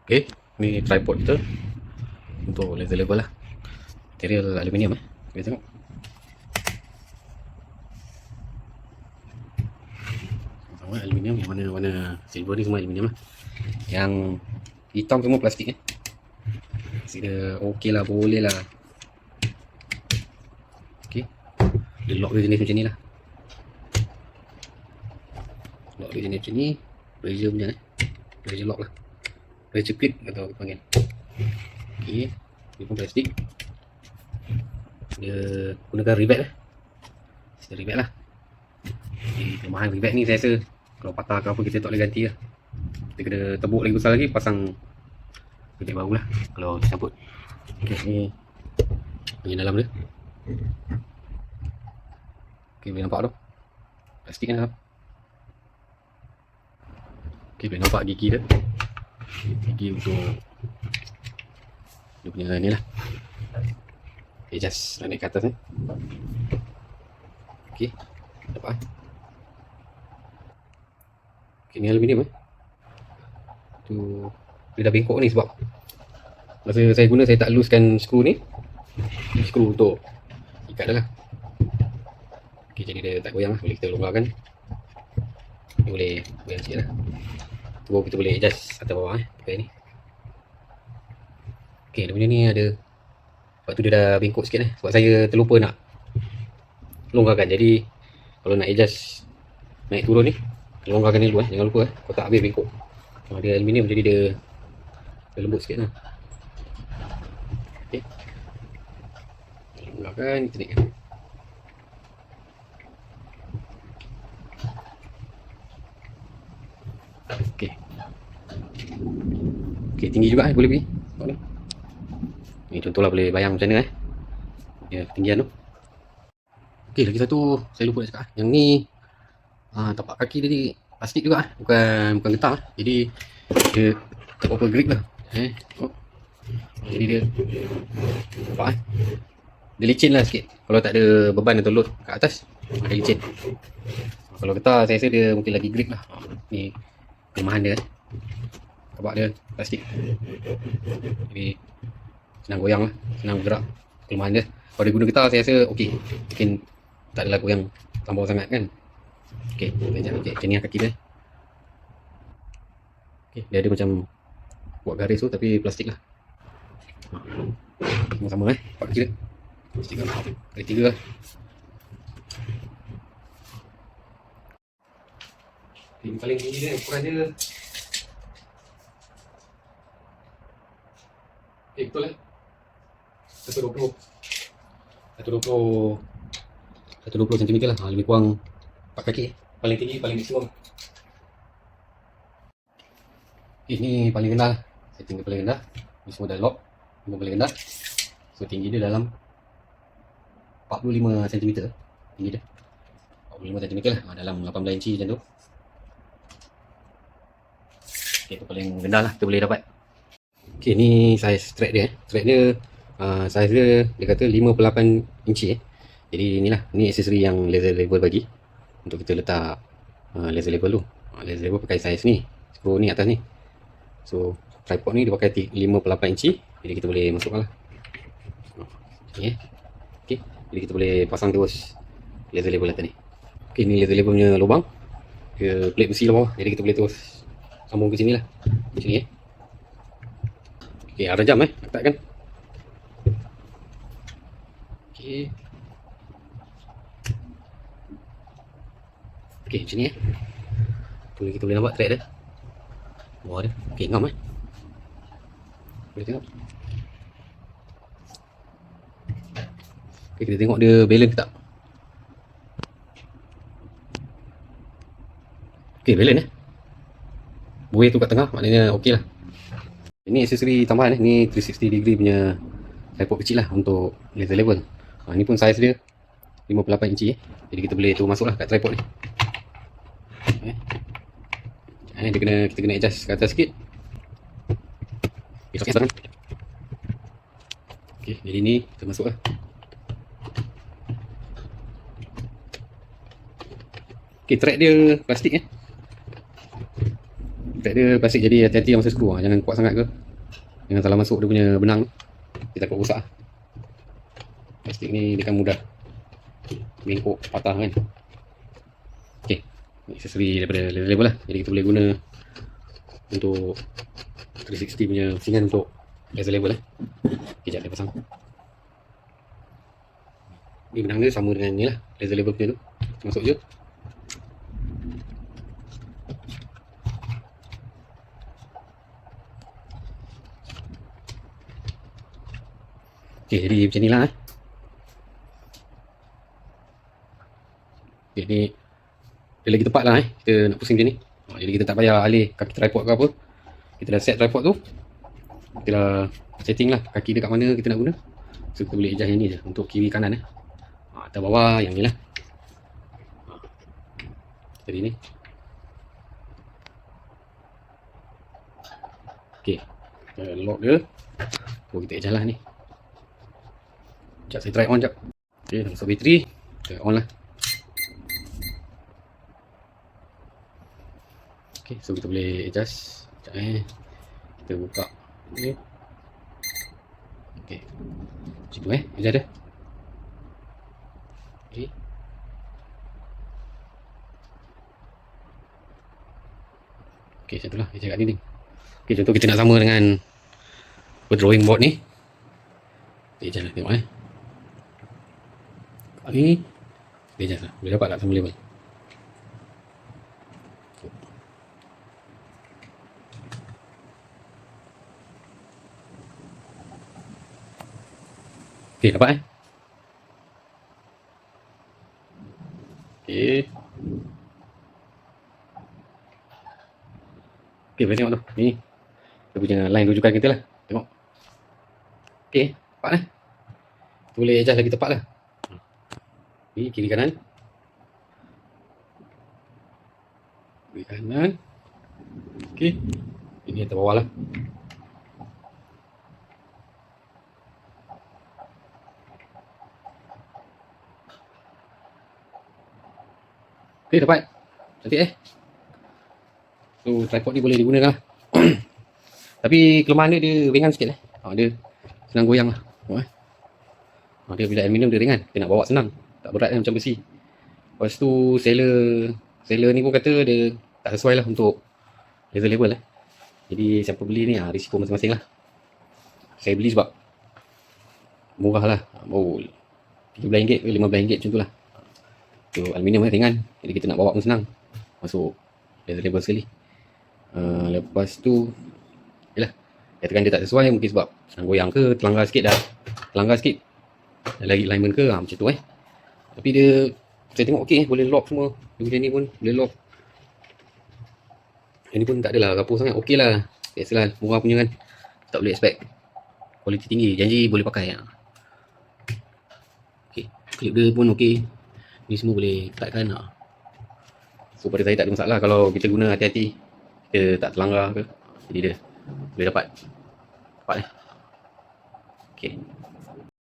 Okay, ni tripod kita untuk laser level lah. Material aluminium kita tengok. Sama aluminium, yang mana warna silver ni semua aluminium lah. Yang hitam semua plastik Masih dia okey lah, boleh lah. Okay, dia lock dia jenis macam ni lah. Lock dia jenis macam ni. Pressure punya pressure lock lah, pressure clip atau panggil. Okay, dia pun plastik. Dia gunakan rivet lah. Rivet lah. Kelemahan rivet ni saya rasa kalau patah ke apa kita tak boleh ganti lah. Kita kena tebuk lagi besar lagi, pasang rivet baru lah kalau cabut. Okay, ni bahagian dalam dia. Okay, boleh nampak tu plastik kan dalam. Okay, boleh nampak gigi dia. Gigi untuk dia punya ni lah. Okay, just naik ke atas ni. Okay, nampak okay, ni aluminium tu. Dia dah bengkok ni sebab masa saya guna saya tak loosekan skru ni. Skru untuk ikat dah lah. Okay, jadi dia tak goyang lah. Boleh kita longgarkan. Dia boleh goyang sikit lah. Tu baru kita boleh adjust atas bawah pakai ni. Okay, dia punya ni ada, sebab tu dia dah bengkok sikit sebab saya terlupa nak longgarkan. Jadi kalau nak adjust naik turun ni, longgarkan ni dulu jangan lupa kalau tak habis bengkok. Dia aluminium jadi dia lembut sikit lah. Okay, longgarkan, kita naikkan. Okay, okay, tinggi juga boleh pergi. Ni contohlah, boleh bayang macam mana dia ketinggian tu. Okay, lagi satu saya lupa nak cakap. Yang ni tapak kaki dia ni plastik juga bukan getah jadi dia tak apa grip lah. Jadi dia nampak dia licin lah sikit kalau tak ada beban atau load kat atas, ada licin. Kalau getah saya rasa dia mungkin lagi grip lah. Ni kelemahan dia tapak dia plastik, jadi senang goyang lah, senang bergerak. Kelemahan dia kalau dia guna getah saya rasa okey, mungkin tak adalah goyang tambah sangat kan. Okey, macam ni kaki dia. Okey, dia ada macam buat garis tu tapi plastik lah. Sama-sama pak kaki dia plastik lah, kali 3 lah. Okey, paling tinggi dia ukuran dia. Okey, betul 120 cm lah, lebih kurang 4 kaki. Paling tinggi, paling maksimum. Ini paling rendah lah. Setting dia paling rendah. Ini semua dah lock. Ini paling rendah. So tinggi dia dalam 45 cm. Tinggi dia 45 cm lah, dalam 18 inci macam tu. Okay, itu paling rendah lah kita boleh dapat. Okay, ni saiz thread dia. Thread dia saiz dia kata 5.8 inci Jadi inilah, ni aksesori yang laser level bagi untuk kita letak laser level tu. Laser level pakai saiz ni, skru ni atas ni. So tripod ni dia pakai 5.8 inci, jadi kita boleh masukkan lah. Ni okay, jadi kita boleh pasang terus laser level atas ni. Okay, ni laser level punya lubang ke plate besi lah bawah, jadi kita boleh terus sambung ke sini lah, macam ni Okay, ada jam letakkan. Okay, okay, macam ni tu kita boleh nampak thread dia bawah dia. Okay, ngam boleh tengok. Okay, kita tengok dia balance ke tak. Okay, balance buih tu kat tengah, maknanya okey lah. Ini aksesori tambahan ni 360 degree punya tripod kecil lah untuk laser level. Ni pun saiz dia 5.8 inci jadi kita boleh tu masuk lah kat tripod ni. Kita kena adjust ke atas sikit. Okay, jadi ni kita masuk lah. Okay, thread dia plastik Impact dia plastik, jadi hati-hati masa skru. Jangan kuat sangat ke, jangan salah masuk dia punya benang tu, dia takut rosak. Plastik ni dia kan mudah bengkok, patah kan. Okey, aksesori daripada laser level lah. Jadi kita boleh guna untuk 360 punya pusingan untuk laser level lah. Okey, jap saya pasang. Ni benang dia sama dengan ni lah, laser level punya tu. Masuk je. Okey, jadi macam ni lah Okey, ni dia lagi tepat lah kita nak pusing macam ni. Jadi kita tak payah alih kaki tripod ke apa. Kita dah set tripod tu, kita dah setting lah kaki dia kat mana kita nak guna. So kita boleh adjust yang ni je untuk kiri kanan atas bawah yang ni lah. Jadi ni. Okey, kita lock dia. Kita adjust lah ni. Sekejap saya try on sekejap. Okey, dah masuk bateri, kita on lah. Okay, so kita boleh adjust. Sekejap kita buka ni. Okay, macam tu adjust dia. Okay. Okay, macam tu lah adjust kat dinding. Okay, contoh kita nak sama dengan drawing board ni. Okay, adjust lah, tengok ni dia adjust lah, boleh dapat tak sama level. Okey, dapat Okey. Okey, boleh tengok tu. Ni dia punya line rujukan kita lah. Tengok. Okey, dapat Kita boleh adjust lagi tepat lah. Ni kiri kanan. Kiri kanan. Okey. Ini atas bawah lah. Okey, dapat. Cantik So tripod ni boleh digunakan lah. Tapi kelemahan dia ringan sikit dia senang goyang lah. Dia bila aluminium dia ringan, dia nak bawa senang, tak berat macam besi. Lepas tu seller ni pun kata dia tak sesuai lah untuk laser level Jadi siapa beli ni risiko masing-masing lah. Saya beli sebab murah lah, baru RM13 ke RM15 macam tu lah. So aluminium ringan, jadi kita nak bawa pun senang, masuk laser level sekali. Lepas tu yalah, katakan dia tak sesuai mungkin sebab senang goyang ke, terlanggar sikit lagi alignment ke, macam tu Tapi dia, saya tengok okey, boleh lock semua. Dia ni pun boleh lock. Yang ni pun tak adalah rapuh sangat, okey lah. Biasalah, murah punya kan, tak boleh expect kualiti tinggi, janji boleh pakai Okey, klip dia pun okey. Ni semua boleh letakkan So pada saya tak ada masalah kalau kita guna hati-hati, kita tak terlanggar ke. Jadi dia boleh dapat Okey.